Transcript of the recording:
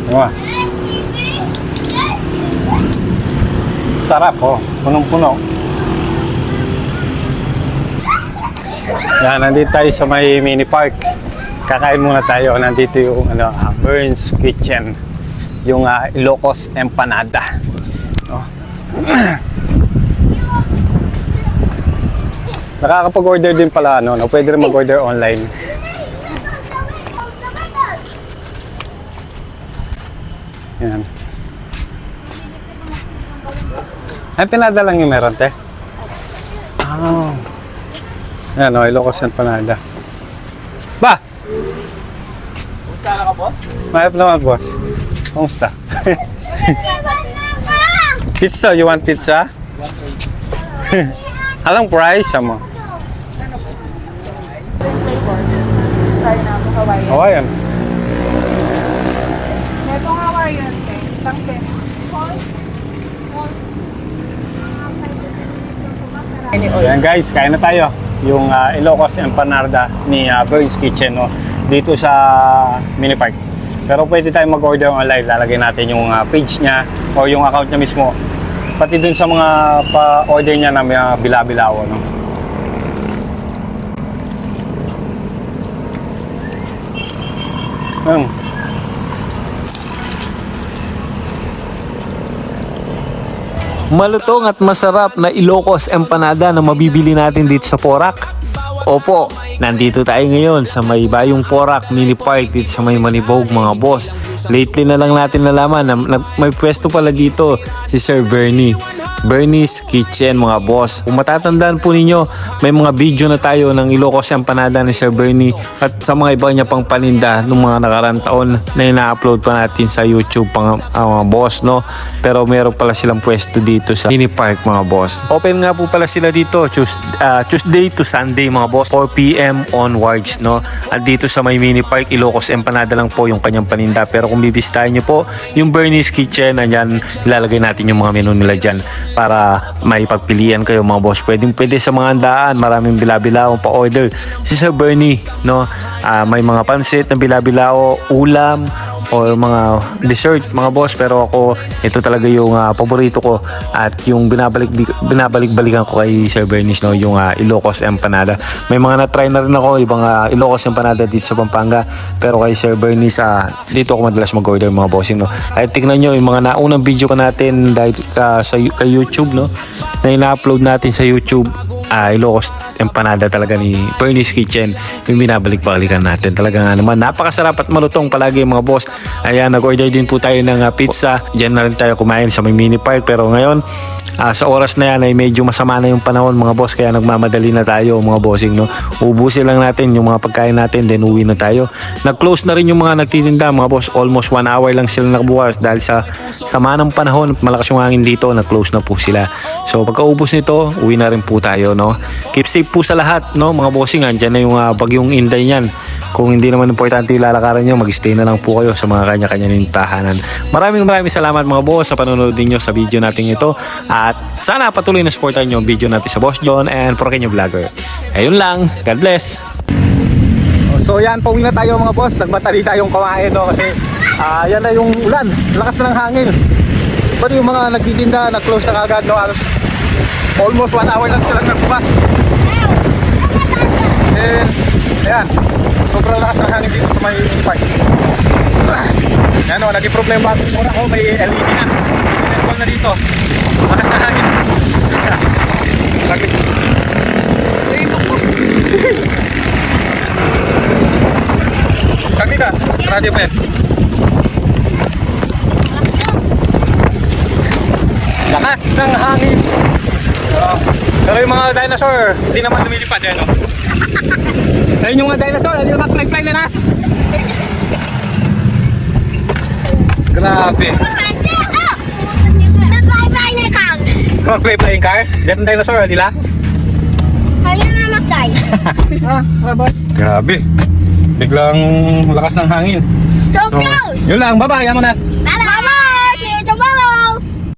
Diba? Sarap, oh. Punong-puno. Yan, nandito tayo sa may mini park. Kakain muna tayo. Nandito yung Burns Kitchen. Yung Ilocos Empanada. Oh. Nakakapag-order din pala, pwede rin mag-order online. Yan. Empanada lang yung meron, te. Oh. Yan, Ilocos Empanada. Ba! Kumusta ka, boss? Mayap naman, boss. Kumusta? Pizza, you want pizza? Anong price mo? Try na ako Hawaiian. Hawaiian. Itong Hawaiian, tang 10. So yan guys, kain na tayo. Yung Ilocos Empanada ni Burns Kitchen dito sa mini park. Pero pwede tayong mag-order online. Lalagay natin yung page niya o yung account niya mismo. Pati dun sa mga pa-order niya na may bila-bilao. Malutong at masarap na Ilocos Empanada na mabibili natin dito sa Porac. Opo, nandito tayo ngayon sa may Bayong Porac Mini Park dito sa may Manibog mga boss. Lately na lang natin nalaman na may pwesto pala dito si Sir Bernie. Bernie's Kitchen mga boss. Kung matatandaan po ninyo, may mga video na tayo ng Ilocos Empanada ni Sir Bernie at sa mga iba niya pang paninda noong mga nakarang taon na ina-upload pa natin sa YouTube mga boss, no? Pero meron pala silang pwesto dito sa Mini Park mga boss. Open nga po pala sila dito Tuesday to Sunday mga boss, 4 PM onwards, no? At dito sa may Mini Park, Ilocos Empanada lang po yung kanyang paninda. Pero kung bibisitahin nyo po yung Bernie's Kitchen, andyan ilalagay natin yung mga menu nila dyan para may pagpilian kayo mga boss. Pwede sa mga handaan, maraming bila-bilao pa-order. Si Sir Bernie, no? May mga pansit na bila-bilao, ulam, o mga dessert mga boss, pero ako ito talaga yung paborito ko at yung binabalik-balikan ko kay Sir Bernie, no? Yung Ilocos Empanada. May mga na-try na rin ako ibang Ilocos Empanada dito sa Pampanga, pero kay Sir Bernie dito ako madalas mag-order mga bossing, no? Ay tingnan nyo yung mga naunang video pa natin dahil kay YouTube, no? Na ina-upload natin sa YouTube. Ilocos Empanada talaga ni Bernie's Kitchen yung binabalik-balikan natin. Talaga nga naman napakasarap at malutong palagi mga boss. Ayan, nag-order din po tayo ng pizza. Diyan na rin tayo kumain sa may mini park, pero ngayon sa oras na yan ay medyo masama na yung panahon mga boss, kaya nagmamadali na tayo mga bossing, no? Ubusin lang natin yung mga pagkain natin, then uwi na tayo. Nag-close na rin yung mga nagtitinda mga boss. Almost 1 hour lang sila nakabukas dahil sa sama ng panahon, malakas yung hangin dito, nag-close na po sila. So pagkaubos nito, uwi na rin po tayo, no? Keep safe po sa lahat, no mga bossing. Andyan na yung bagyong Inday niyan. Kung hindi naman importante yung lalakaran nyo, mag-stay na lang po kayo sa mga kanya-kanya ng tahanan. Maraming salamat mga boss sa panonood ninyo sa video natin ito. At sana patuloy na supportan nyo ang video natin sa Boss John and Porkenyo Vlogger. Ayun lang. God bless. So yan, pauwi na tayo mga boss. Nagmatali tayong kumain, no? Kasi yan na yung ulan. Lakas na ng hangin. Pati yung mga nagtitinda, nag-close na kagad, no? Almost 1 hour lang sila nagbukas. And ayan, sobrang lakas ng hangin dito sa may park. Yan, no? Naging problema ako, may LED na. May netball na dito. Lakas na hangin. Saglit. Saglit ka, sa radyo pa yan. Lakas ng hangin. Pero yung mga dinosaur, hindi naman lumilipad yan, no? Ayun yung mga dinosaur, hindi naman fly-fly na nas. Grabe. Mag-fly-flying car? Diyan ang dinosaur, di la? Kaya na mag-fly. Boss. Grabe. Biglang lakas ng hangin. So close! Yun lang, bye-bye, Yamonas.